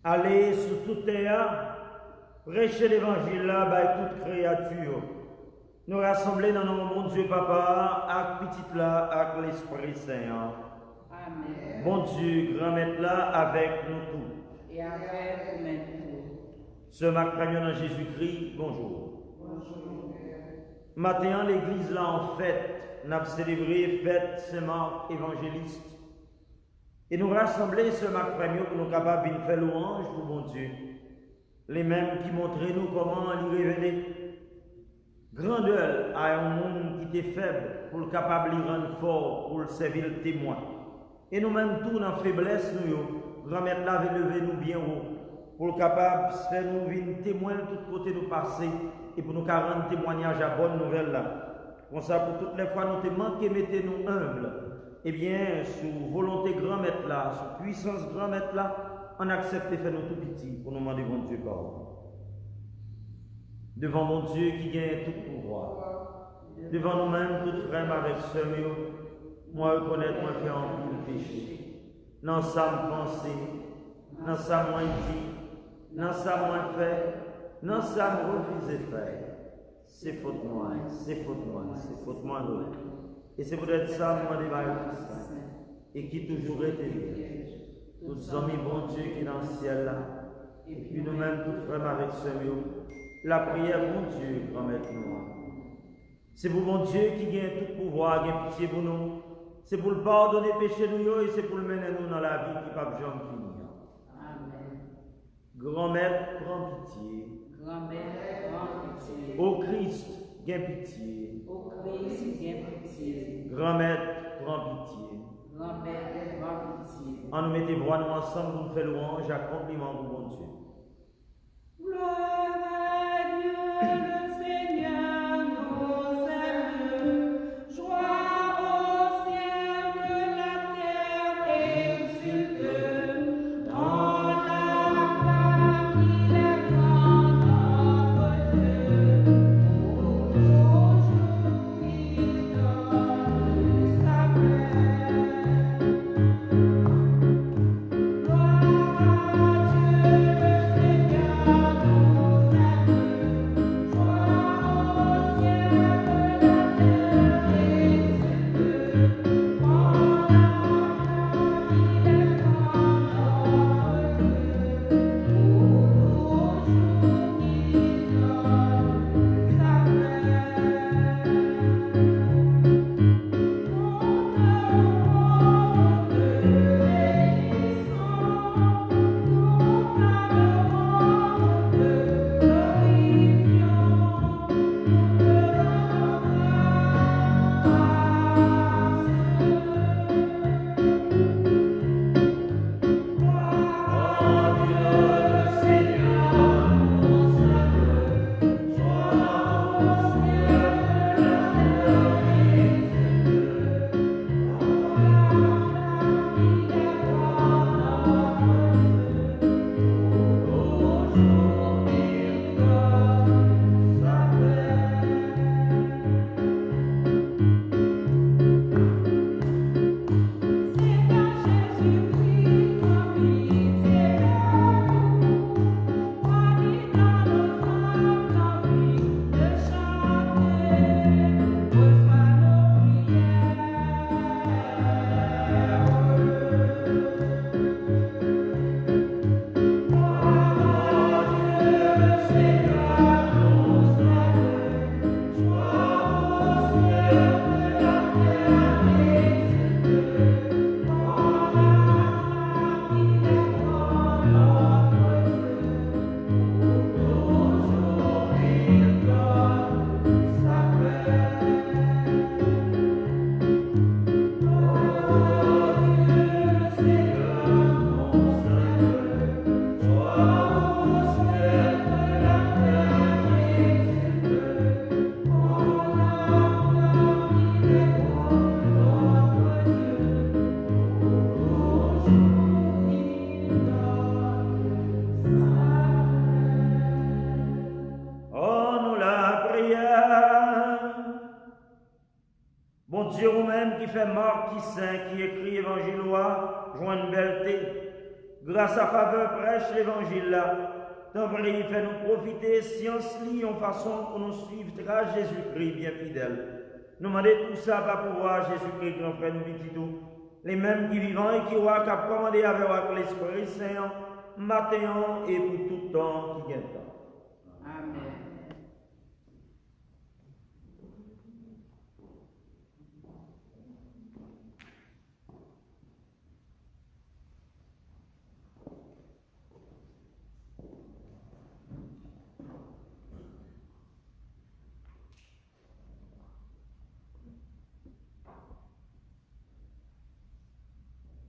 Allez sur toute terre, prêcher l'évangile là, by toute créature. Nous rassembler dans nos bon Dieu Papa, avec petit là, avec l'Esprit Saint. Amen. Bon Dieu, grand maître là, avec nous tous. Et avec nous. Ce matin, dans Jésus-Christ, bonjour. Bonjour. Matin, l'église là en fête, nous avons célébré fête Saint-Marc évangéliste. Et nous rassembler ce matin pour nous capables de faire louange pour bon Dieu. Les mêmes qui montraient nous comment lui révéler grandeur à un monde qui était faible pour le capable de rendre fort, pour le servir le témoin. Et nous-mêmes, tout dans la faiblesse, nous, grand-mère là, lever nous bien haut, pour le capable de faire nous venir témoin de tout côté nous passer, et pour nous rendre témoignage à bonne nouvelle là. Comme ça, pour toutes les fois, nous te manquons, mettez-nous humbles. Eh bien, sous volonté grand-maître là, sous puissance grand-maître là, on accepte de faire nous tout petit pour nous demander bon Dieu pardon. Devant mon Dieu qui gagne tout pouvoir, devant nous-mêmes, tout frère avec ce mieux, moi reconnaître, moi faire en tout péché. Dans ça, penser, dans ça, moi dit, dans ça, moi faire, dans ça, moi refuser faire. C'est faute moi, c'est faute moi, c'est faute moi l'autre. Et c'est peut-être ça, moi, des bails et qui toujours était vierge. Tous les amis, bon Dieu, qui est dans le ciel là, et puis nous-mêmes, tous frères avec ce mieux. La prière, bon Dieu, grand-mère nous. C'est pour bon Dieu qui gagne tout pouvoir, qui a pitié pour nous. C'est pour le pardonner péché nous et c'est pour le mener nous dans la vie qui ne peut jamais finir. Amen. Grand-mère, prends pitié. Grand-mère, prends pitié. Ô Christ, gagne pitié. Ô Christ, gagne pitié. Grand-mère, prends pitié. Grand-mère, prends pitié. En nous mettez voix nous ensemble pour nous faire louange, accomplissement pour bon Dieu. Gloire à Dieu, le Seigneur nous aime. Joie au ciel que la terre exulte. Dans la gloire, il est grand notre Dieu. Aujourd'hui, il donne sa paix. Gloire à Dieu, le Seigneur nous aime. Joie au ciel que la terre exulte. Dans la gloire, il est grand notre Dieu. Aujourd'hui, il donne sa Bon Dieu vous-même qui fait mort, qui saint, qui écrit évangile, joint une belleté. grâce à faveur prêche l'évangile là. Tant pis, fait nous profiter, science li en façon pour nous suivre, Jésus-Christ bien fidèle. Nous demandons tout ça par pouvoir Jésus-Christ, grand frère, nous petit tout. Les mêmes qui vivent et qui ont commandé avec l'Esprit Saint, matin et pour tout temps qui vient temps. Amen.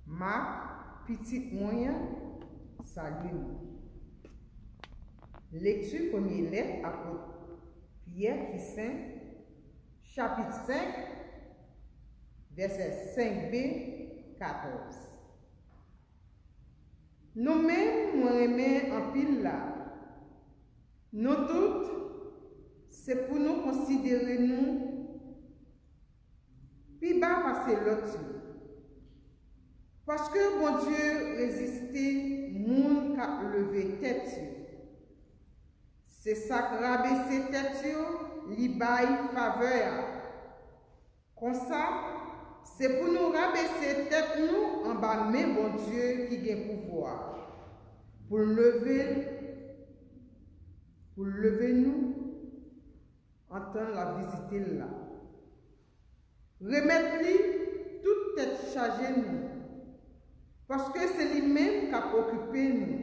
Ma petite moyen, salut. Lecture première lettre apôtre Pierre qui Saint, chapitre 5, verset 5b, 14. Nous-mêmes, nous aimons en pile là. Nous toutes, c'est pour nous considérer nous, puis bas passer l'autre. Parce que bon Dieu résistait, moun qui a levé tête. C'est ça qui rabaissé tête, li bail faveur. Comme ça, c'est pour nous rabaisser tête nous en bas mais bon Dieu qui a pouvoir. Pour lever nous en temps la visiter là. Remettre lui toute tête chargée nous. Parce que c'est lui-même qui a occupé nous.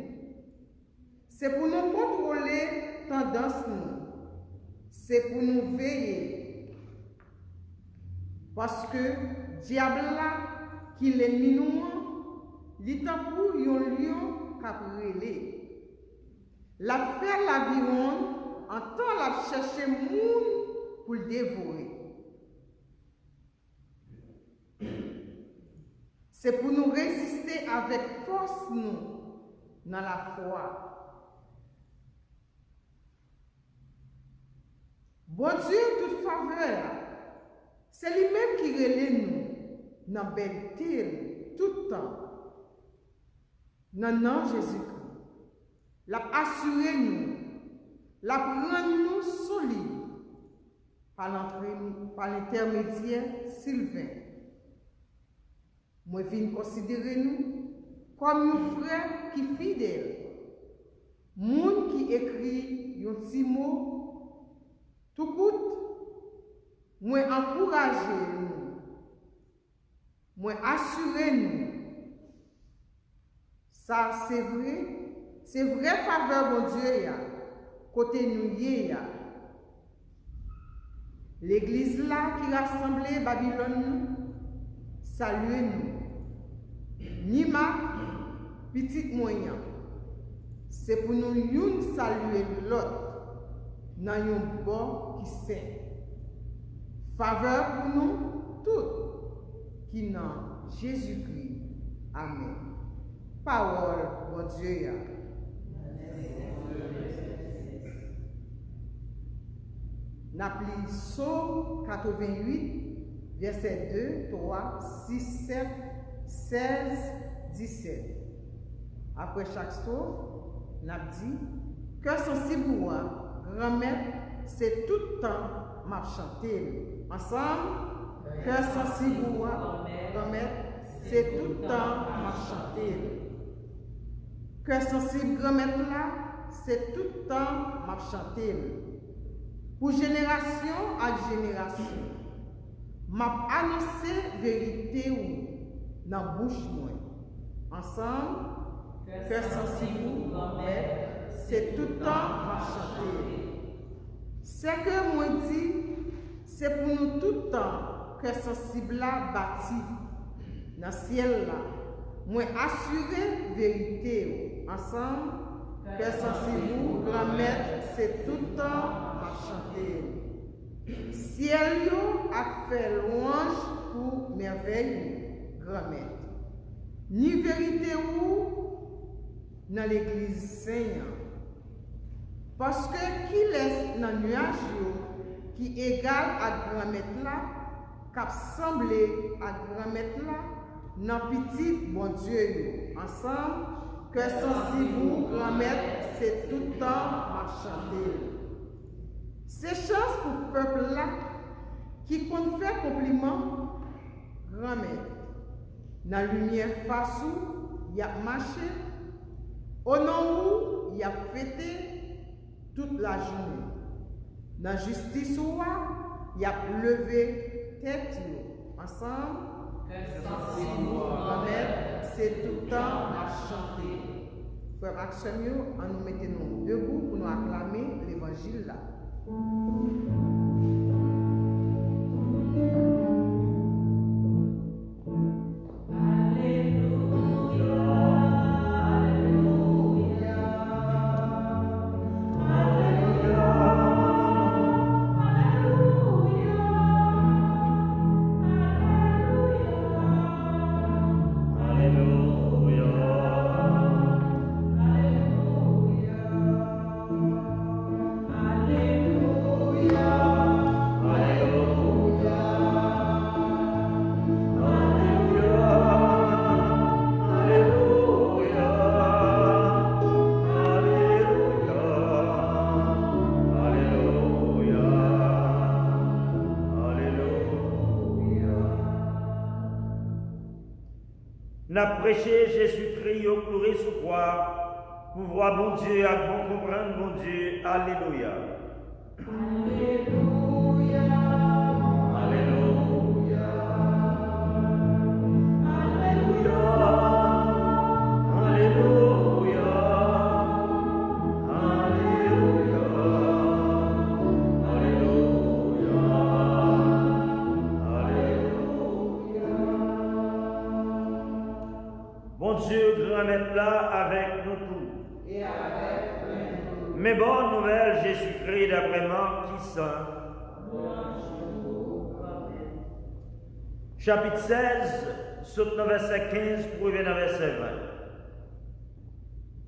C'est pour nous contrôler tendance nous. C'est pour nous veiller. Parce que diable là, qui est nous, il est pour un lion qui a brûlé. La faire la vironde, en temps la chercher moun pour le dévorer. C'est pour nous résister avec force, nous, dans la foi. Bon Dieu, toute faveur, c'est lui-même qui relève nous, dans belle tout le temps. Dans le nom de Jésus-Christ. L'a assuré nous, l'a rendre nous solides par l'intermédiaire Sylvain. Moi, je viens considérer nous comme un frère qui est fidèle. Moun qui écrit un petit mot, tout coûte, moi encourager nous, moi assurer nous. Ça, c'est vrai faveur, bon Dieu, côté nous, l'église là qui rassemblait Babylone, saluez-nous. Nima, petit moyen, c'est pour nous saluer l'autre dans un bon qui sait. Faveur pour nous toutes qui n'ont Jésus-Christ. Amen. Parole, bon Dieu. N'appli Psaume 88, verset 2, 3, 6, 7, 16, 17. Après chaque strophe, n'a dit que sensible moi, grand-mère, c'est tout le temps m'a chanté. Ensemble, que sensible moi, grand-mère, c'est tout le temps m'a chanté. Que sensible grand-mère là, c'est tout le temps m'a chanté. Pour génération à génération, m'a annoncé vérité ou dans bouche moi. Ensemble, que sensible grand-mère, c'est tout le temps m'a chanté. C'est que moi dit, c'est pour nous tout le temps que sensible là bâti dans le ciel là. Moi assurer vérité ensemble, que sensible grand-mère, c'est tout le temps m'a chanté. Ciel yo a fait louange pour merveille grand-mère. Ni vérité ou dans l'église Seigneur. Parce que qui laisse dans le nuage qui égale à grand-mère là, qui semblé à grand-mère là, dans petit bon Dieu ensemble, Que sensible grand-mère, c'est tout le temps m'a chanté. C'est chance pour le peuple là qui compte faire compliment grand-mère. Dans la lumière face où il a marché, au nom où il a fêté toute la journée. Dans la justice où il a levé tête ensemble. Grand-mère, c'est tout le temps à chanter. Frère Maxime, on nous mettons debout pour nous acclamer l'évangile là. N'a prêché Jésus-Christ au cloué sous croix, pour voir bon Dieu, à bon comprendre bon Dieu. Alléluia. Alléluia. Alléluia. Alléluia. Alléluia. Alléluia. Alléluia. Bon Dieu, grand être là avec nous tous. Et avec nous. Mais bonne nouvelle, Jésus-Christ d'après Marc qui saint. Chapitre 16, saute dans verset 15 pour arriver dans verset 20.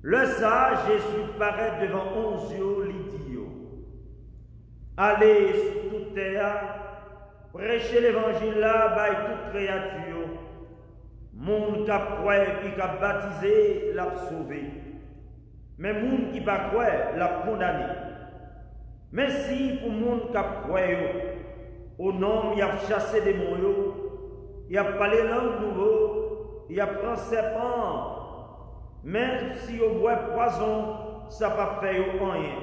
Le ça, Jésus paraît devant 11 l'idiot. Allez sur toute terre, prêchez l'évangile là, by toute créature. Monde qui a croit et qui a baptisé, l'a sauvé. Mais monde qui pas croit, l'a condamné. Mais si pour monde qui a croit, au nom, il a chassé des démons, il a parlé langue nouveau, il a pris serpent. Même si au boit poison, ça n'a pas fait rien.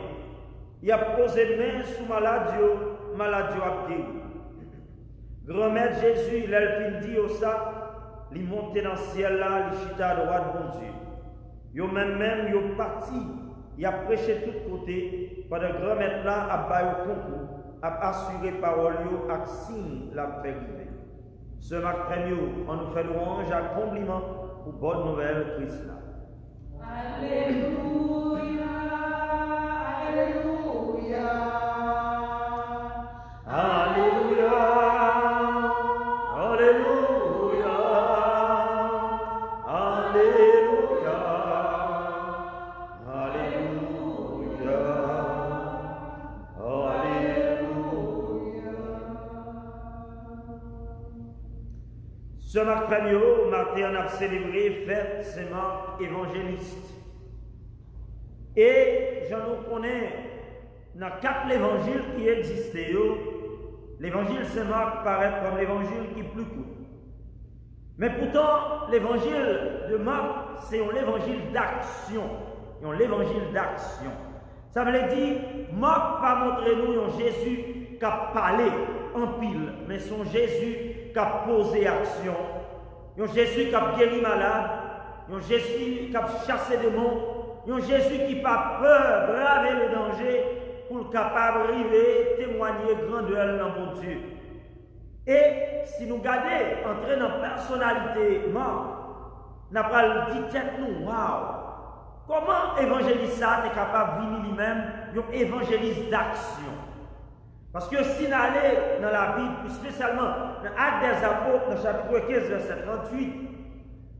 Il a posé main sous maladie a guéri. Grand-mère Jésus, il a dit au ça. Il monte dans le ciel là, il chita à droite bon Dieu. Yo même yo parti, il a prêché de tous côtés, pendant que grand-mère là a baillé au concours, a assuré parole yo, a signe la fait arriver. Ce matin, on nous fait louange à compliment pour bonne nouvelle Christ là. Alléluia. Alléluia. Alléluia. Alléluia. Alléluia. Alléluia. Alléluia. Ce matin, on a célébré fête Saint-Marc évangéliste. Et j'en connais dans 4 évangiles qui existaient. L'évangile Saint-Marc paraît comme l'évangile qui est plus court. Mais pourtant, l'évangile de Marc, c'est un évangile d'action. Un évangile d'action. Ça veut dire, Marc pas montré nous un Jésus qui a parlé en pile, mais son Jésus qui a posé action. Un Jésus qui a guéri malade. Un Jésus qui a chassé des démons. Un Jésus qui n'a pas peur, braver le danger pour capable d'arriver, témoigner grandeur dans mon Dieu. Et si nous regardons, entrer dans la personnalité Marc, nous avons dit tête nous, waouh! Comment évangéliste ça est capable de venir lui-même, un évangéliste d'action? Parce que si nous allons dans la Bible, spécialement dans l'Acte des Apôtres, dans le chapitre 15, verset 38,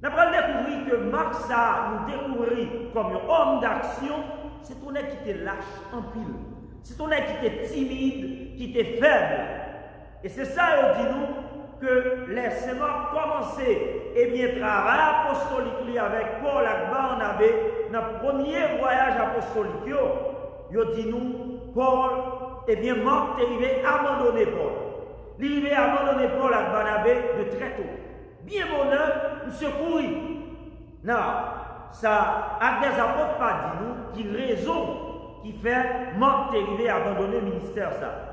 nous allons découvrir que Marc ça nous découvrir comme un homme d'action, c'est un être qui était lâche en pile. C'est un être qui était timide, qui était faible. Et c'est ça, il dit nous, que les Saints commencé travail apostolique avec Paul et Barnabé dans le premier voyage apostolique. Ils dit nous, Paul, Marc est arrivé à abandonner Paul. Il est abandonné Paul et Barnabé de très tôt. Bien bonheur, monsieur courir. Non, ça, à des apôtres pas dit nous, qui raison qui fait Marc est arrivé à abandonner le ministère ça.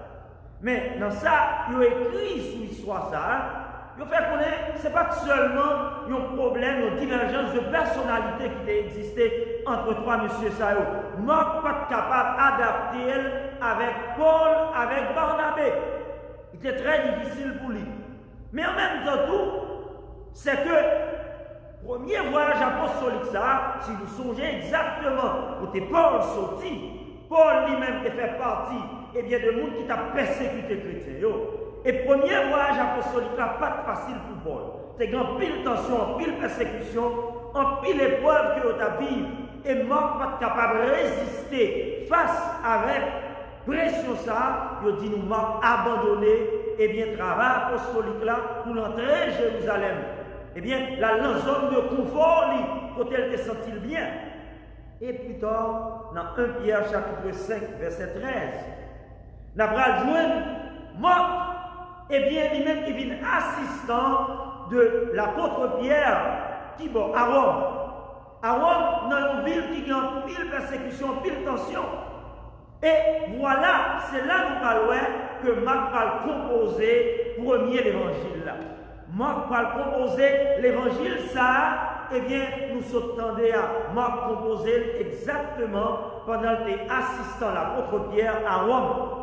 Mais dans ça, il a écrit sur l'histoire ça. Il fait connaître, ce n'est pas seulement un problème, une divergence de personnalité qui existait entre trois messieurs ça. Marc pas capable d'adapter avec Paul, avec Barnabé. Il était très difficile pour lui. Mais en même temps, tout, c'est que premier voyage apostolique ça, si vous songez exactement côté Paul sorti, Paul lui-même qui fait partie de monde qui t'a persécuté chrétien. Et premier voyage apostolique là, pas facile pour Paul. C'est grand pile tension, pile persécution, en pile épreuve que tu as vécu. Et Marc pas capable de résister face avec pression ça, il dit nous Marc abandonné travail apostolique là pour l'entrer à Jérusalem. La zone de confort, côté elle te sentit bien. Et plus tard, dans 1 Pierre chapitre 5, verset 13, nous avons joindre Marc, lui-même qui vient assistant de l'apôtre Pierre, qui est à Rome. À Rome, dans une ville qui a pile persécution, pile tension. Et voilà, c'est là nous parlons que Marc va composer premier l'évangile là. Marc va composer l'évangile ça. Nous sommes à Marc composer exactement pendant que assistant l'apôtre Pierre à Rome.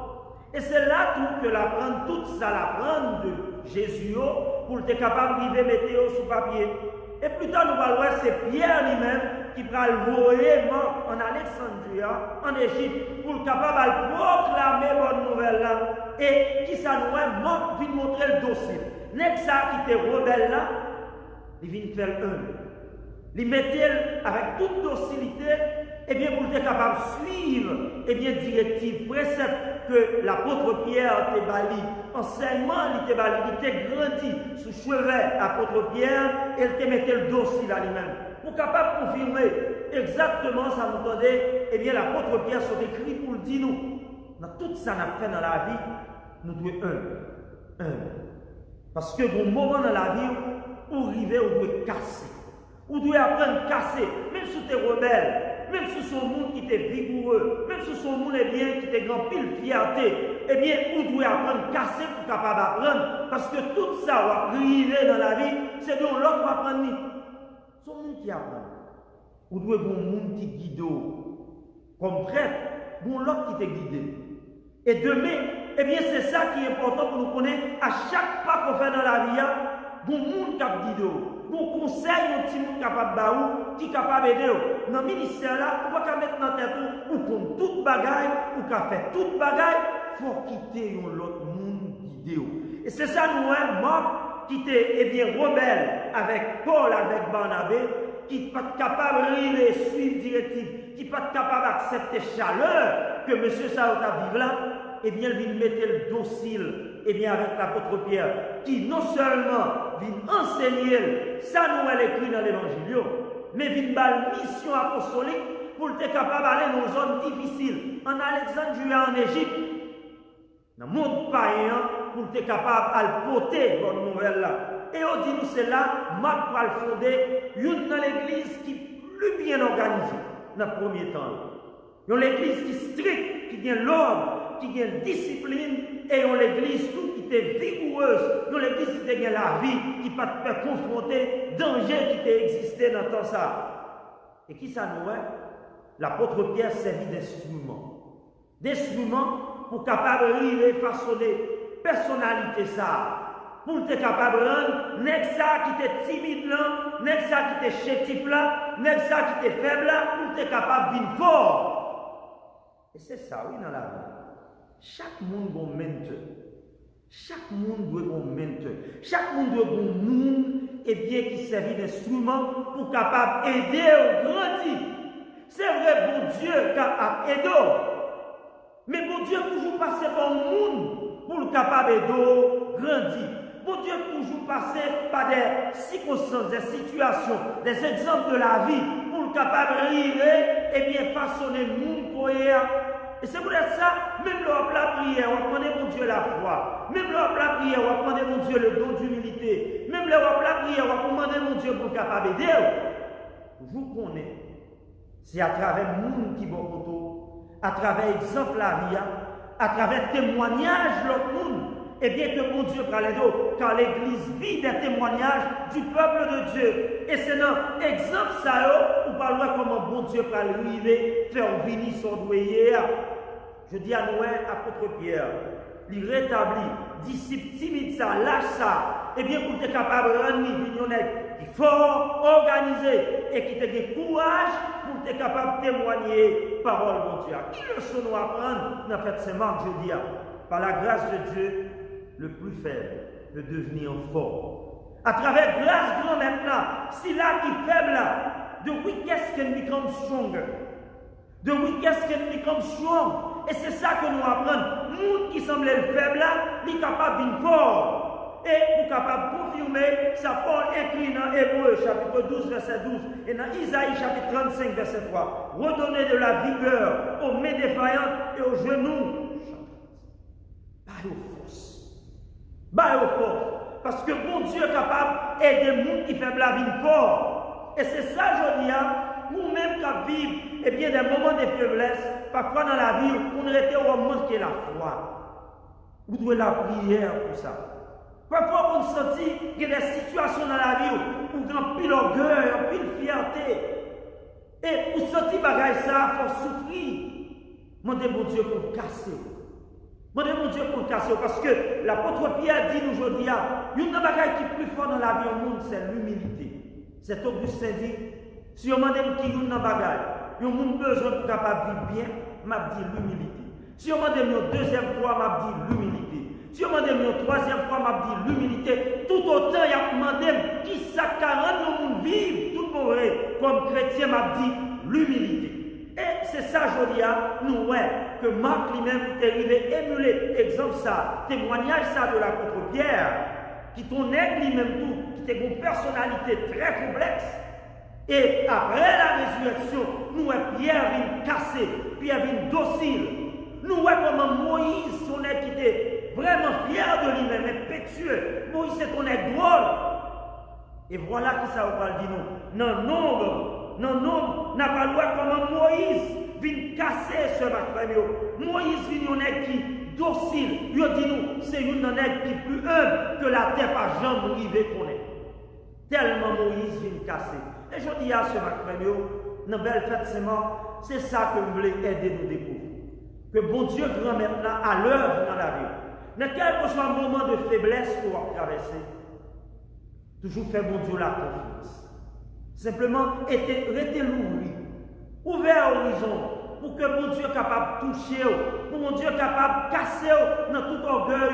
Et c'est là tout que l'apprendre, tout ça l'apprendre de Jésus pour être capable de mettre sur papier. Et plus tard, nous allons voir, c'est Pierre lui-même qui va le voyer Marc en Alexandrie, en Égypte, pour être capable de proclamer bonne nouvelle là. Et qui ça nous voit, Marc vient montrer le dossier. N'est-ce ça qui était rebelle là, il vient faire un. Il mettait avec toute docilité, pour être capable de suivre, directive, précepte que l'apôtre Pierre était bali, enseignement, il était bali, il était grandi sous chevet apôtre Pierre, et il te mettait le dossier à lui-même. Pour capable de confirmer exactement ça nous donnait, l'apôtre Pierre sont écrit pour le dire nous. Dans tout ça qu'on a fait dans la vie, nous devons un. Parce que bon moment dans la vie, pour arriver, on doit casser. On doit apprendre à casser, même si tu es rebelle, même si son monde qui était vigoureux, même si son monde qui était grand pile fierté, on doit apprendre à casser pour capable d'apprendre. Parce que tout ça va arriver dans la vie, c'est de l'autre qui va apprendre. Son monde qui apprend. On doit avoir un monde qui guide, comme prêtre, bon l'autre qui te guide. Et demain, c'est ça qui est important pour nous connaître à chaque pas qu'on fait dans la vie, bon monde qui guide. Pour conseil, un petit monde capable de baou, qui est capable d'aider. Dans le ministère là, on ne peut pas mettre dans tête ou comme toute bagaille, ou qu'à faire toute bagaille, il faut quitter l'autre monde guidé. Et c'est ça nous, Marc, qui était rebelle avec Paul, avec Barnabé, qui n'est pas capable de suivre directive, qui n'est pas capable d'accepter chaleur que M. Saout a vécu là, il vient mettre le docile avec l'apôtre Pierre, qui non seulement vient enseigner, ça nous est écrit dans l'évangile, mais vient faire une mission apostolique pour être capable d'aller dans une zone difficile, en Alexandrie, en Égypte, dans le monde païen, pour être capable de porter bonne nouvelle là. Et on dit nous, c'est là, Marc va fonder une dans l'église qui est plus bien organisée dans le premier temps. Il y a l'église qui est stricte, qui a l'ordre, qui a la discipline, et il y a l'église tout qui est vigoureuse, il y a l'église qui a la vie, qui ne peut pas confronter danger qui existé dans tout ça. Et qui ça nous est? L'apôtre Pierre servit d'instrument. D'instrument pour capable de façonner personnalité ça. Pour être capable de rendre, n'est ça qui était timide là, n'est ça qui était chétif là, n'est ça qui était faible là, pour être capable de vivre fort. Et c'est ça, oui, dans la vie. Chaque monde doit un mentor. Chaque monde doit un mentor. Chaque monde doit un monde qui servit d'instrument pour capable d'aider au grandir. C'est vrai, bon Dieu, qui a aidé. Mais bon Dieu, toujours passer par le monde pour le capable d'aider grandir. Bon Dieu toujours passé par des circonstances, des situations, des exemples de la vie pour le capable d'arriver et bien façonner le monde pour hier. Et c'est pour ça, même lors de la prière, on va demander mon Dieu la foi. Même lors de la prière, on va demander mon Dieu le don d'humilité. Même lors de la prière, on va demander mon Dieu pour le capable d'aider. Vous connaissez. C'est à travers le monde qui va autour, à travers l'exemple de la vie, à travers le témoignage de l'autre monde. Et bien que mon Dieu prend les dos, car l'Église vit des témoignages du peuple de Dieu. Et c'est dans l'exemple ça, on parle comment bon Dieu prend l'arrivée, faire venir son doyer. Je dis à nous, apôtre Pierre, il rétablit, disciple timide ça, lâche ça, et bien pour être capable de rendre qui est fort, organisé, et qui te donne courage pour être capable de témoigner parole de Dieu. Qui leçon nous apprendre dans cette semaine, je dis, par la grâce de Dieu, le plus faible peut devenir fort. À travers grâce grand maintenant, si là qui est faible là, the weakest can become stronger. The weakest can become strong. Et c'est ça que nous apprenons. Le monde qui semblait le faible là, il est capable d'être fort. Et pour capable de confirmer, ça Paul écrit dans Hébreu chapitre 12 verset 12 et dans Isaïe chapitre 35 verset 3. Redonnez de la vigueur aux mains défaillantes et aux genoux. Pas aux forces. Bah au fort. Parce que bon Dieu est capable d'aider les gens qui font la vie fort. Et c'est ça, je dis, nous-mêmes qui vivons eh bien, des moments de faiblesse, parfois dans la vie, on aurait été au manquer la foi. Vous devez la prière pour ça. Parfois, on sent qu'il y a des situations dans la vie où on a un pile orgueil, un pile fierté. Et vous sentez bagaille ça, il faut souffrir. Demandez mon Dieu pour casser. Demandez mon Dieu pour casser. Parce que l'apôtre Pierre dit nous aujourd'hui, il y a une bagaille qui est plus fort dans la vie au monde, c'est l'humilité. C'est Augustin dit, si on demande qui est une bagaille, il y a besoin pour capable de vivre bien, m'a dit l'humilité. Si on demande une deuxième fois, m'a dit l'humilité. Si on demande une troisième fois, m'a dit l'humilité. Tout autant, il y a demandé qui s'accarne dans le monde vivre, tout le monde comme chrétien, m'a dit l'humilité. Et c'est ça, je dis, nous, que Marc lui-même est arrivé émuler, exemple ça, témoignage ça de l'apôtre Pierre, qui ton aide lui-même tout, qui était une personnalité très complexe. Et après la résurrection, nous, Pierre vient casser, Pierre vient docile. Nous, comment Moïse, son aide qui était vraiment fier de lui-même, impétueux. Moïse, c'est ton aide drôle. Et voilà qui ça va dire nous. Non, non, n'a pas le droit comment Moïse vient casser ce matin. Moïse vient un aide qui docile. Il dit nous, c'est une aide qui est plus humble que la terre par jamais arrivé qu'on est. Tellement Moïse vient casser. Et je dis à ce matin, dans belle fête c'est ça que vous voulez aider nous découvrir. Que bon Dieu grand maintenant à l'œuvre dans la vie. Dans quel que soit un moment de faiblesse qu'on va traverser, toujours faire bon Dieu la confiance. Simplement, restez l'ouvrir, ouvert l'horizon, pour que mon Dieu soit capable de toucher, pour mon Dieu soit capable de casser dans tout orgueil,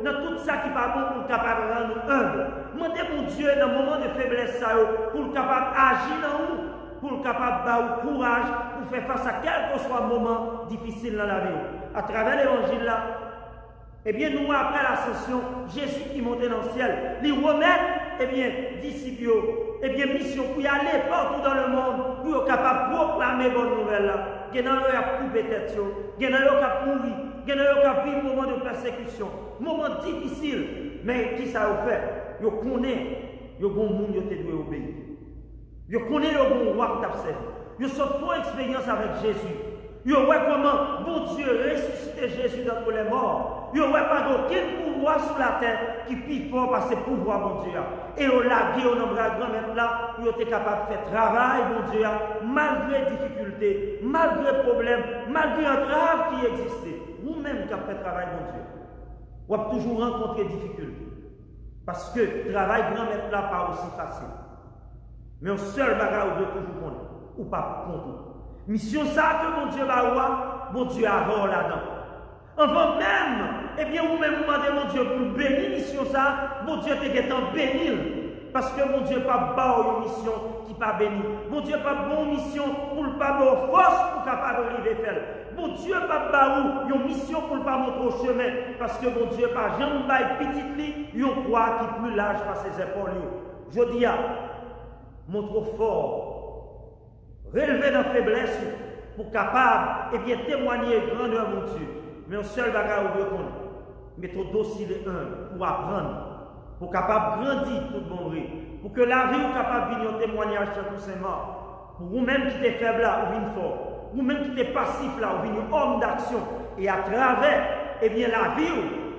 dans tout ça qui va bon pour capable de rendre humble. Demandez mon Dieu dans le moment de faiblesse, pour le capable d'agir dans nous, pour le capable de avoir courage, pour faire face à quel que soit un moment difficile dans la vie. À travers l'évangile là, eh bien, nous, après l'ascension, Jésus qui montait dans le ciel, les remettre, eh bien, disciples, eh bien, mission pour y aller partout dans le monde, pour être capable de proclamer bonne nouvelle là. Il y en a qui ont coupé tête, il y en a qui ont mouru, il y en a qui ont vécu un moment de persécution, un moment difficile, mais qui ça a fait? Ils connaissent, ils ont un monde qui doit obéir. Ils connaissent le bon roi qui t'a servi. Ils ont fait une expérience avec Jésus. Ils ont vu comment bon Dieu ressuscité Jésus d'entre les morts. Ils ont vu pas d'aucun pouvoir sur la terre qui est plus fort par ce pouvoir, mon Dieu. Et on l'a dit, on a grand même là, ils ont été capables de faire travail, mon Dieu, malgré difficultés, malgré problèmes, malgré entraves qui existaient. Vous-même qui avez fait travail, mon Dieu, vous avez toujours rencontré des difficultés. Parce que le travail grand même là, pas aussi facile. Mais au seul bagage, vous devez toujours connaître, ou pas contre. Mission ça que mon Dieu va voir, mon Dieu a rôle là-dedans. Avant même, eh bien, vous-même, vous demandez mon Dieu pour bénir mission ça, mon Dieu est en bénir. Parce que mon Dieu pas bas une mission qui pas béni. Mon Dieu pas bonne mission pour le pas bonne force pour capable d'arriver à faire. Bon Dieu pas baou, une mission pour ne pas montrer au chemin parce que bon Dieu pas jamais bail petite li, une croix qui plus large par ses épaules. Je dis montre fort, relever dans la faiblesse pour capable et bien témoigner grandeur mon Dieu. Mais un seul bagage ou deux qu'on mais ton dossier de un pour apprendre, pour capable grandir tout bon vrai, pour que la vie soit capable de venir en témoignage sur tous ces morts. Pour vous-même qui êtes faible là, ou venez fort. Vous-même qui êtes passif là, ou venez homme d'action. Et à travers, eh bien la vie,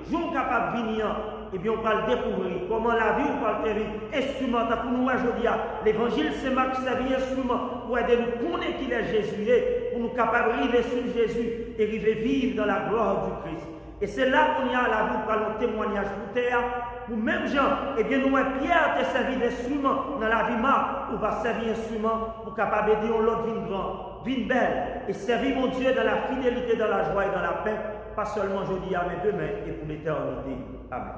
vous capable de venir, eh bien on va le découvrir. Comment la vie ou va le faire instrument. Pour nous aujourd'hui, l'évangile c'est Marc qui servit instrument pour aider nous connaître qu'il est Jésus, pour nous capables de vivre sur Jésus et vivre dans la gloire du Christ. Et c'est là qu'on y a la vie pour le témoignage pour terre. Pour même gens, eh bien nous, Pierre te servi d'instrument dans la vie Marc, ou va servir d'instrument pour capable d'aider l'autre vie grand, vie belle, et servir mon Dieu dans la fidélité, dans la joie et dans la paix, pas seulement aujourd'hui, mais demain et pour l'éternité. Amen.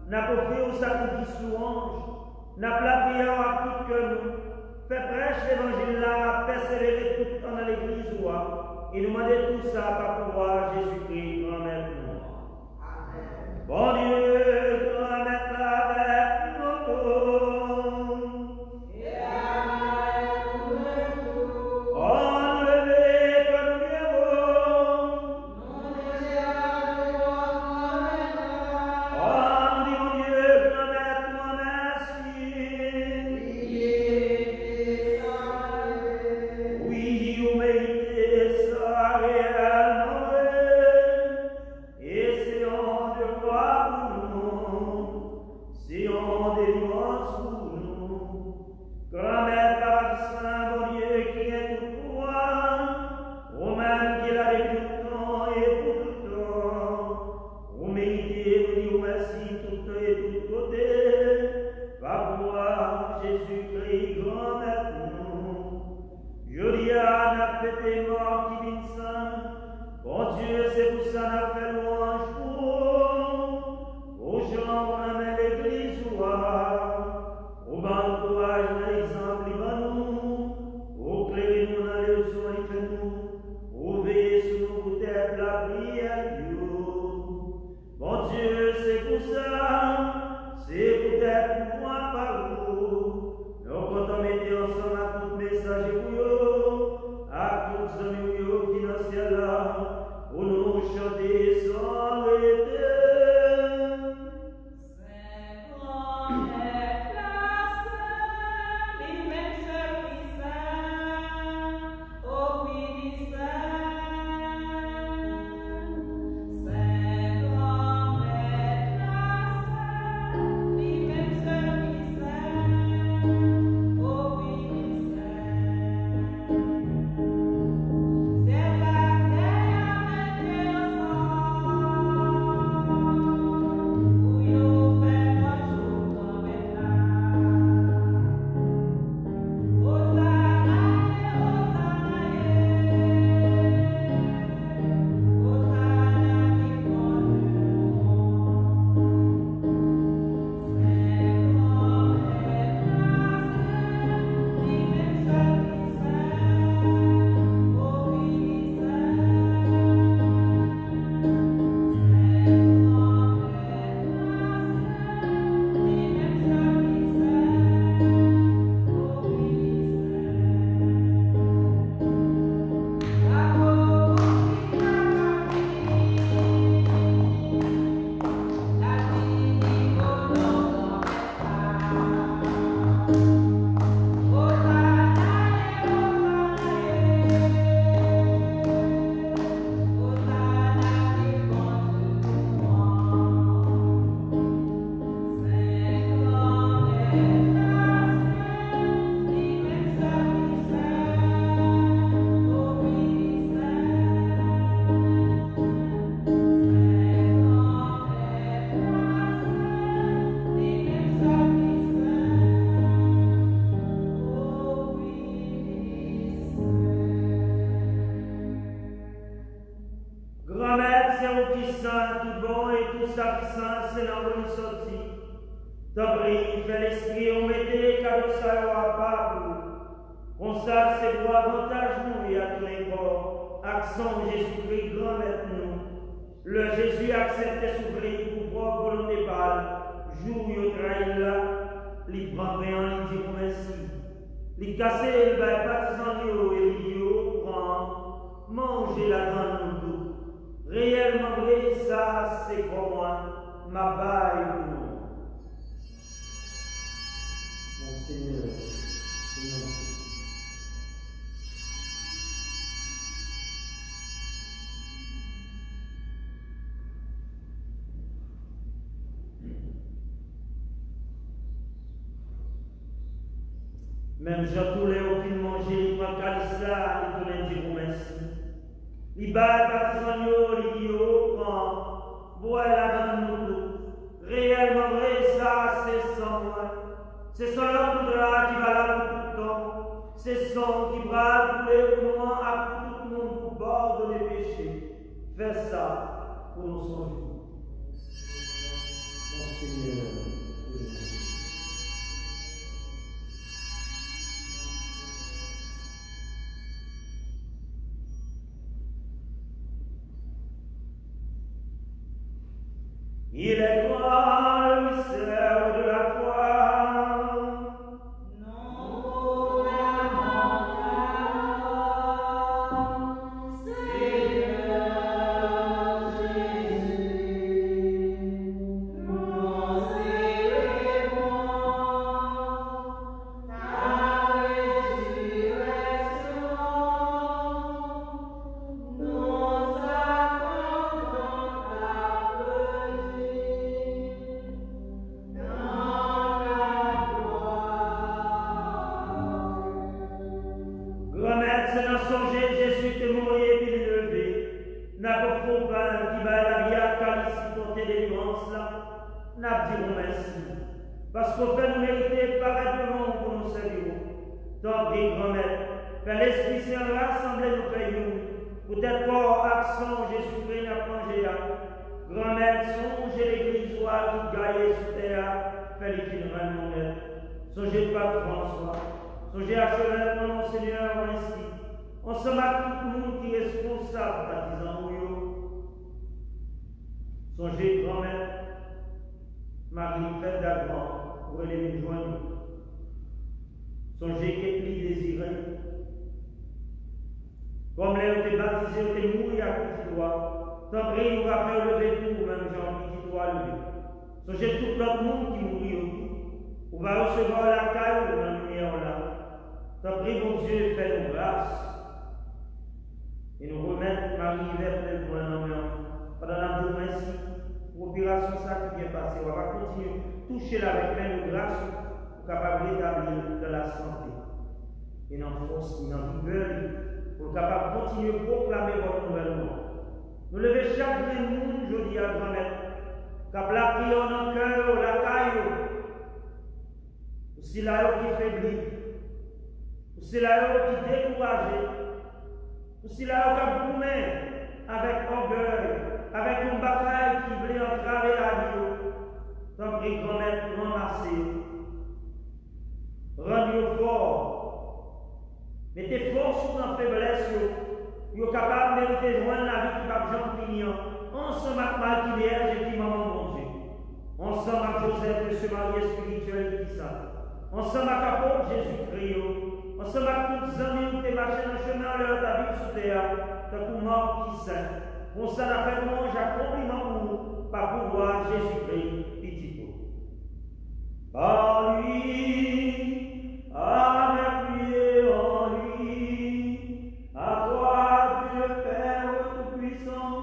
N'a pas fait au sacrifice louange, n'a pas prié à tout que nous, fait prêche l'évangile là, persévérer tout le temps dans l'église et nous demander tout ça par pouvoir Jésus-Christ, grand-mère nous. Amen. Bon Dieu, grand-mère avec nous tous. Et enlevez que nous vivons. Et c'est en de gloire pour nous. Grand-mère, c'est où qui sent tout bon et tout ça qui sent, c'est là où il sortit. D'abri, fait l'esprit, on mettait cadeau ça à pas. On ça, c'est pour avantage nous et à tous les corps. Accent Jésus-Christ, grand-mère nous. Le Jésus acceptait s'ouvrir pour propre volonté pâle. Jour où il trahi là, il prend bien, il dit merci. Il casse le bail partisan et il prend, manger la grande nous. Réellement vrai, ça c'est pour moi, ma baille pour nous. Mon Seigneur, Seigneur. Même Jean tous les aucune manger, il prend calice là, il donne dire merci. Il bat partisan il dit prend, bois la dans nous. Réellement vrai, ça c'est sans moi. C'est son là qui va là pour tout le temps. C'est son qui va pour les mouvements à tout le monde pour pardonner les péchés. Fais ça pour nous songer. Mon Seigneur. Il est grand le mystère de la foi. Non pour la mort, Seigneur Jésus, nous célébrons ta résurrection, nous attendons ta venue dans la gloire. Grand-mère, c'est dans songer Jésus te mourir et puis lever. N'a pas faux pain qui va la vie à calice porter délivrance là. N'a dit merci. Parce qu'au fait, nous méritons pareillement pour nous servir. Tant pis, grand-mère, que l'Esprit Saint rassemble nos pays. Peut-être pas accent Jésus-Christ n'a plongé là. Grand-mère, songez l'église ou à tout gaillé sur terre, fait les funérailles de mon maître. Songez pas François. Songez à Cheval, mon Seigneur, ainsi. On se bat tout le monde qui est responsable, baptisant Mouillot. Songez, grand-mère, Marie, fête d'Avant, pour aller nous joindre. Songez qu'elle désirée. Comme les été baptisés, été mouillés à petit doigt. Tant pis, nous va faire lever tout, même Jean, petit doigt levé. Songez tout l'autre monde qui mourit autour. On va recevoir la caille de la lumière là. Tant pis, mon Dieu, fait nos grâces. Et nous remettre Marie vers le point pendant la journée ici. Opération ça qui vient passer. On va continuer toucher là avec plein de grâce pour capable d'établir de la santé. Et dans la force, et dans la vigueur, pour capable continuer à proclamer votre nouvelle mort. Nous levons chaque monde, je dis à grand-mère, cap la prière dans le cœur, la caille, aussi là qui faiblit, aussi là qui découragé, aussi là qui boumé avec orgueil, avec une bataille qui voulait entraver la vie. Tant pis, grand-mère, ramasser, rendez-vous fort, mettez force sur la faiblesse. Vous êtes capable de mériter joindre la vie qui va Jean Pignon. Ensemble avec Marie Vierge et qui maman mon Dieu. Ensemble avec Joseph et ce mari spirituel qui ça. Ensemble avec l'apôtre Jésus-Christ. Ensemble avec tous les amis qui marchent dans le chemin leur ta vie sous terre. Tant qu'on mort qui sait. On s'en a fait manger à compliment pour par pouvoir Jésus-Christ petit peu. Par lui, avec lui et en lui, à toi Dieu Père Tout-Puissant,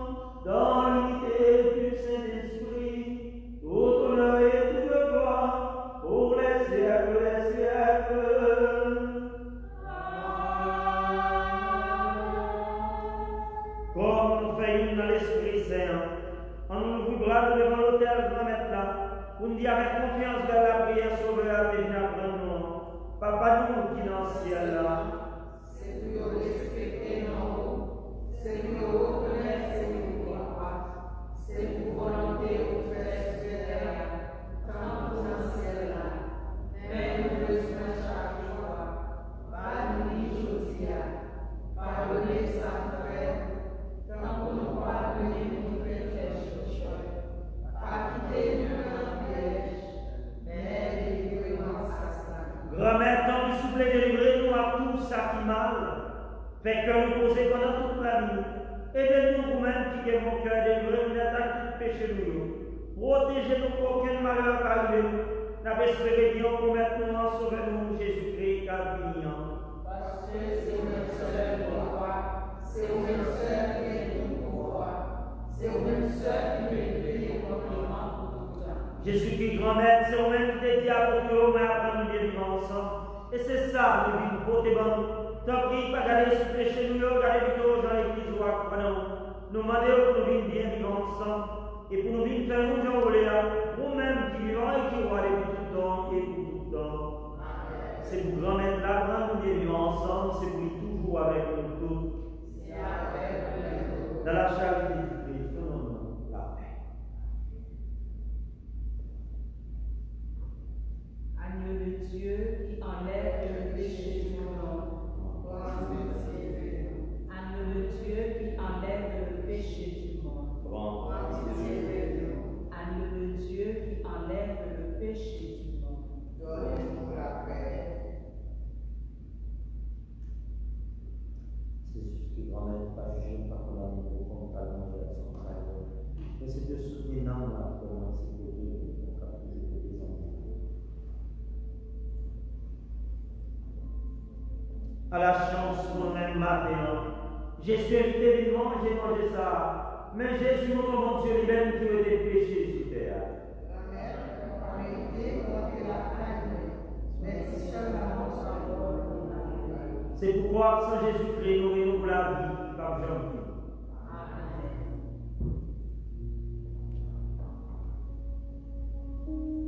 dans l'unité du Saint-Esprit, toute honneur et toute gloire pour les siècles. nous dire avec confiance vers la prière sauveur et nous Papa nous qui dans le ciel là. C'est pour nous respecter nos c'est pour nous reconnaître, c'est pour nous croire, c'est pour volonté au faire sur terre, tant pour dans le ciel là. Mais nous besoin chaque jour, par nous aujourd'hui, pardonnez ça nous fait, tant pour nous pardonner nous faire choses, pas quitter nous dans le piège, mais délivrer-nous à ça. Grand-mère, tant qu'il souffle délivrer-nous à tout ça qui mal. Fait que nous poser pendant toute la nuit. Aidez-nous vous-même qui avons mon cœur délivré, n'attaquez tout péché nous. Protégez-nous pour aucun malheur arrive. N'avez espéré Dieu pour maintenant sauver-nous Jésus-Christ car vivant. Parce que c'est une seule gloire, c'est une seule qui est tout pouvoir, c'est une seule qui est payée complètement pour tout temps. Jésus-Christ, grand-mère, c'est vous-même qui t'es dit à votre homme et apprendre nous vivre ensemble. Et c'est ça, nous vivons pour tes bonnes. T'en prie, pas garder ce péché, nous garder plutôt dans l'église ou à nous demander pour nous vivre bien vivre ensemble. Et pour nous vivre faire nous en vous-même qui vivons et qui roi depuis tout le temps et pour tout le temps. C'est pour grand-mère là, nous vivons ensemble, c'est pour lui toujours avec nous tous. Dans la charité du Christ, donnons-nous la paix. Agneau de Dieu qui enlève le péché du monde. Agneau de Dieu qui enlève le péché du monde. Agneau de Dieu qui enlève le péché du monde. Donne-nous la paix. C'est juste que grand-mère pas juger, pas condamner pour qu'on pas manger à son travail. Mais c'est de soutenir là pour moi, c'est de Dieu pour qu'on puisse des enfants. À la chance pour même matin, j'ai invité vivant, j'ai mangé ça. Mais Jésus, mon Dieu, lui-même qui a été péché sur terre. C'est pourquoi sans Jésus-Christ, nous vivons pour la vie, par Jean-Pierre. Amen.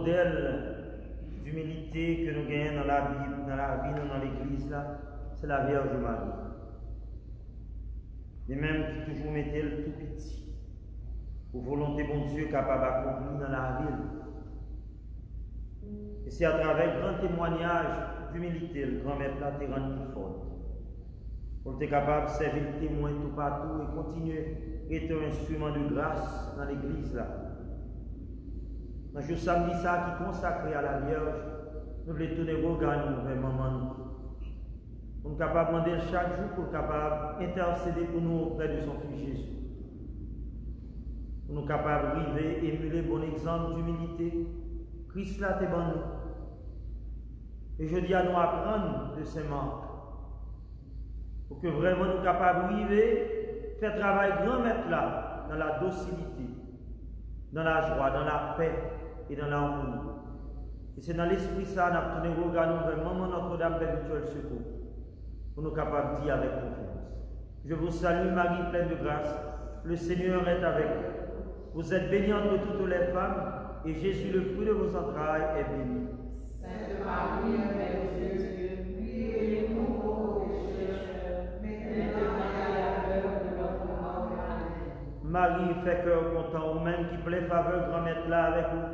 modèle d'humilité que nous gagnons dans la Bible, dans la vie, dans l'Église, là, c'est la Vierge Marie. Et même qui toujours mettait le tout petit, pour volonté bon Dieu capable d'accomplir dans la ville. Et c'est à travers grand témoignage d'humilité, le grand maître là te rend plus fort. Pour être capable de servir le témoin tout partout et continuer à être un instrument de grâce dans l'église là. Dans le jour samedi ça qui est consacré à la Vierge, nous voulons tourner le regard vers maman. Pour nous capables de demander chaque jour pour capable d'intercéder pour nous auprès de son Fils Jésus. Pour nous capables de vivre et émuler bon exemple d'humilité. Christ là t'es bon nous. Et je dis à nous apprendre de ces manques. Pour que vraiment nous capables de vivre, faire travail grand maître là, dans la docilité, dans la joie, dans la paix et dans l'harmonie. Et c'est dans l'esprit ça, nous avons tourné le regard vers Maman Notre-Dame perpétuelle secours. Pour nous capables de dire avec confiance. Je vous salue Marie pleine de grâce, le Seigneur est avec vous. Vous êtes bénie entre toutes les femmes, et Jésus, le fruit de vos entrailles, est béni. Sainte Marie, Mère de Dieu, priez pour nous pauvres pécheurs, maintenant et à l'heure de notre mort. Amen. Marie, fait cœur content, ou même qui plaît faveur, grand maître là avec vous.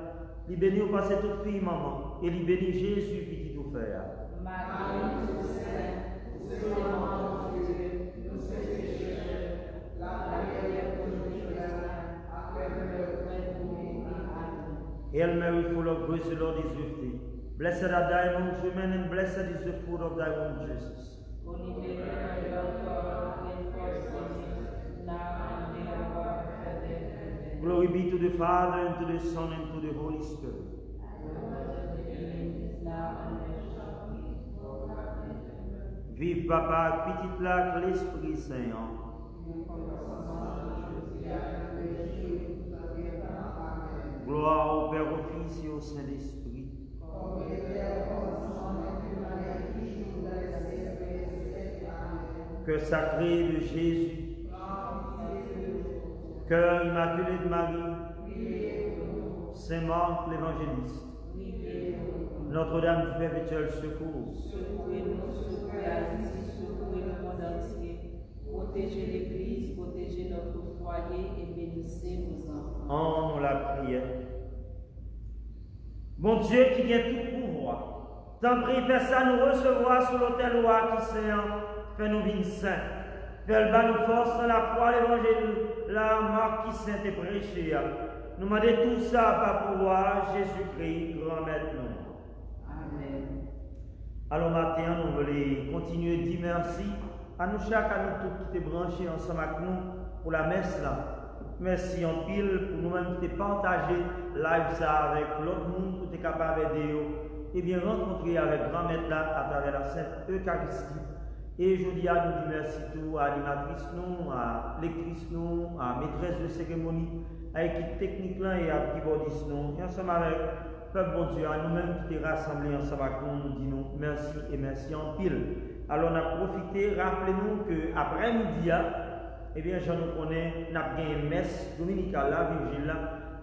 Li béni ou passez toute fille, maman, et li béni Jésus, petit tout faire. Marie, tout sainte, vous aimant Dieu, nous sommes pécheurs, la prière pour nous pécheurs, après que notre Père nous Amen. Hail Mary, full of grace, the Lord is with thee. Blessed art thou amongst women, and blessed is the fruit of thy womb, Jesus. Glory be to the Father, and to the Son, and to the Holy Spirit. Vive Papa, petite lac, l'Esprit Saint. Gloire au Père, au Fils et au Saint-Esprit. Cœur sacré de Jésus, cœur immaculé de Marie, Saint Marc l'évangéliste, Notre-Dame du perpétuel secours, Secouez-nous, secouez Haïti, secouez le monde entier. Protégez l'Église, protégez notre foyer et bénissez nos enfants. en nous la prière. Bon Dieu qui vient tout pouvoir, t'en prie, fais ça nous recevoir sur l'autel roi qui séant, fais nous vivre saints. Fais le bas nous force dans la foi, l'évangile, la marque qui saint et prêché. Nous demandons tout ça par pouvoir, Jésus-Christ, grand maître nous. Amen. Alors matin, nous voulons continuer de dire merci à nous chaque, à nous tous qui étaient branchés ensemble avec nous pour la messe là. Merci en pile pour nous-mêmes qui partagé live ça avec l'autre monde pour être capable d'aider et bien rencontrer avec grand maître là à travers la Sainte Eucharistie. Et je dis à nous dire merci tout à l'animatrice nous, à lectrice nous, à maîtresse de cérémonie, à l'équipe technique là et à keyboardiste nous. Et ensemble avec peuple bon Dieu, à nous-mêmes qui étaient rassemblés ensemble avec nous, nous disons merci et merci en pile. Alors on a profité, rappelez-nous qu'après-midi, eh bien, je nous connais, nous avons une messe dominicale, la Virgile, là,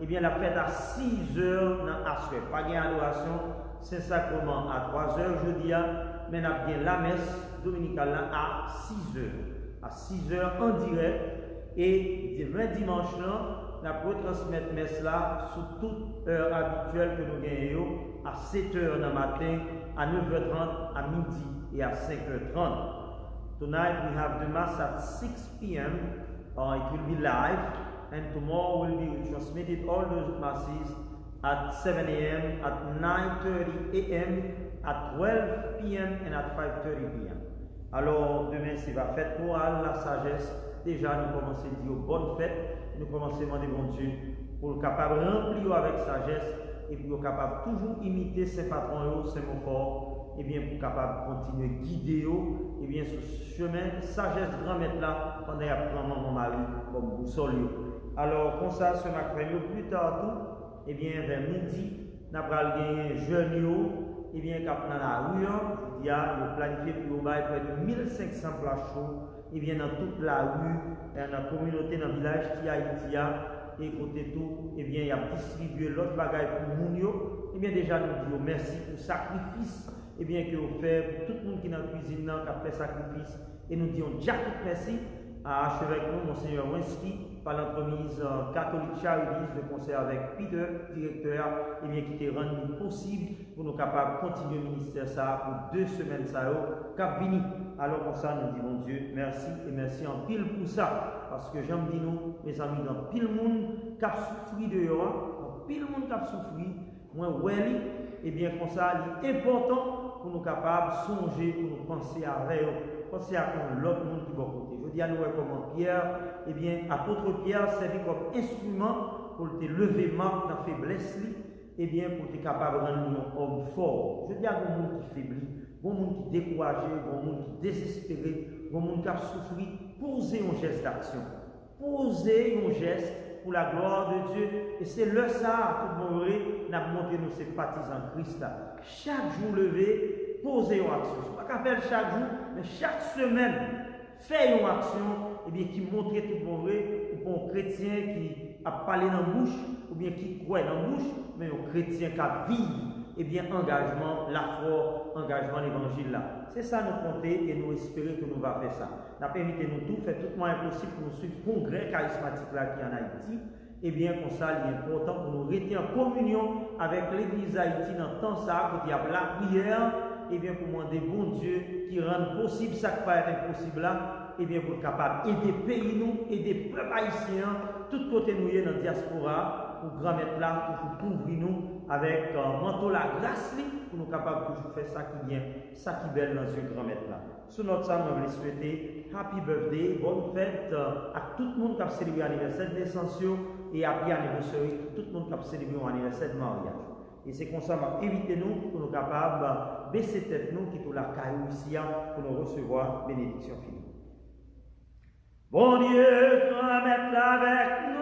eh bien, la fête à 6 heures dans la soirée. Pas de adoration, Saint-Sacrement à 3 heures jeudi, mais nous avons la messe dominicale là, à 6 heures. À 6 heures en direct. Et le dimanche là, nous avons retransmettre messe là sous toute heure habituelle que nous gagnons, à 7 heures dans le matin, à 9h30, à midi et à 5h30. Tonight we have the Mass at 6 p.m. It will be live, and tomorrow will be transmitted all the Masses at 7 a.m., at 9:30 a.m., at 12 p.m. and at 5:30 p.m. Alors, demain, c'est la fête morale, la sagesse. Déjà, nous commençons à dire bonne fête, nous commençons à demander bon Dieu pour le capable de remplir avec sagesse et pour le capable toujours imiter ses patrons, ses mots forts. Et bien pour capable continuer à guider, et bien sur ce chemin, sagesse grand maître là, pendant qu'il prend mon mari comme boussole. Alors, comme ça, ce matin, plus tard tout, et bien vers midi, nous avons gagné un jeune, et bien cap dans la rue, il y a planifié pour près de 1500 places chaudes, et bien dans toute la rue, dans la communauté, dans le village qui a Haïti, et côté tout, eh bien, il a distribué l'autre bagaille pour Mounio. Eh bien, déjà, nous disons merci pour le sacrifice, eh bien, que vous faites pour tout le monde qui est dans la cuisine, qui a fait sacrifice. Et nous disons déjà tout merci à archevêque nous, Monseigneur Winsky, par l'entremise catholique Charities, de concert avec Peter, directeur, eh bien, qui t'a rendu possible pour nous capables de continuer le ministère ça pour 2 semaines ça cap vini. Alors comme ça, nous disons Dieu, merci et merci en pile pour ça. Parce que j'aime dire nous, mes amis, dans pile monde qui a souffert dehors, dans pile monde qui a souffert, moi, ouais, et bien comme ça, il est important pour nous capables de songer, pour nous penser à penser à l'autre monde qui va côté. Je dis à nous comment Pierre, eh bien, apôtre Pierre servait comme instrument pour te lever marque dans la faiblesse, eh bien, pour être capable de rendre un homme fort. Je dis à un monde qui faiblit, un monde qui découragé, un monde qui désespéré, un monde qui a souffert, posez un geste d'action. Posez un geste pour la gloire de Dieu. Et c'est le ça, tout le monde, n'a montré nos sympathisants Christ là. Chaque jour levé, posez une action. Ce n'est pas qu'à faire chaque jour, mais chaque semaine, faites une action, et bien, qui montre tout le monde, pour un chrétien qui a parlé dans la bouche, ou bien qui croit dans la bouche, mais un chrétien qui a vécu, et bien, engagement, la foi, engagement l'évangile là. C'est ça nous compter et nous espérer que nous allons faire ça. Nous avons invité nous tous, fait tout le moins impossible pour nous suivre le congrès charismatique là qui est en Haïti. Et bien, comme ça, il est important pour nous rester en communion avec l'Église d'Haïti dans le temps ça, quand il y a la prière, et bien, pour demander bon Dieu qui rende possible ça qui paraît impossible là, et bien, pour être capable d'aider pays nous, aider peuple haïtien, tout côté nous dans la diaspora, pour grand mettre là, pour couvrir nous avec manteau la grâce, pour nous capables de toujours faire ça qui vient, ça qui belle dans ce grand mettre là. Sur notre ça, nous voulons souhaiter happy birthday, bonne fête à tout le monde qui a célébré l'anniversaire de naissance et happy anniversaire à tout le monde qui a célébré l'anniversaire de mariage. Et c'est comme ça, m'a invité nous pour nous capables de baisser tête nous qui est la caillou ici pour nous recevoir bénédiction finie. Bon Dieu, tu vas mettre là avec nous.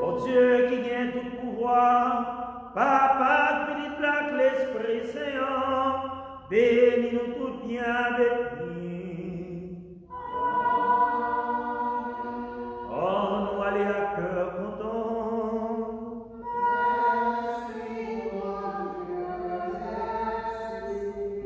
Bon Dieu qui gagne tout pouvoir, Papa, Philippe, l'Esprit Saint, bénis-nous tout bien avec lui. Oh, nous allons à cœur content.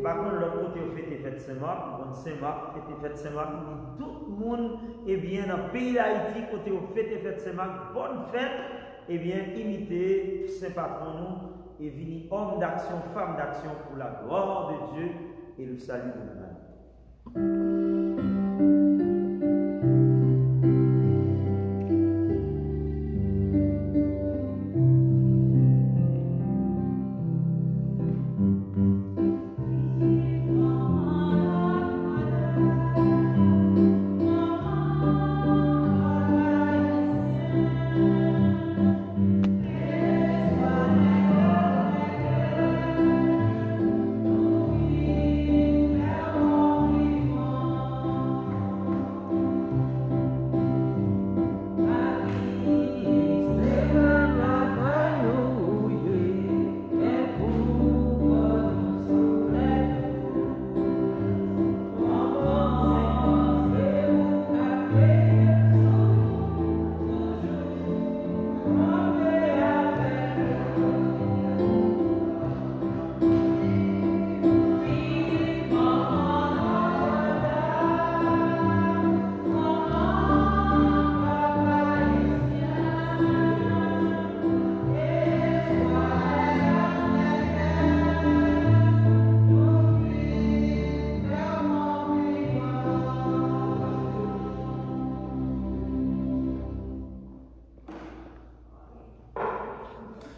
Par contre, l'autre côté, on fait des fêtes Saint-Marc, bon Saint-Marc, fait des fêtes Saint-Marc, tout le monde est bien dans le pays d'Haïti, côté on fait des fêtes Saint-Marc, bonne fête, et bien imiter Saint Patron nous, et venir homme d'action, femme d'action pour la gloire de Dieu et le salut de l'humanité.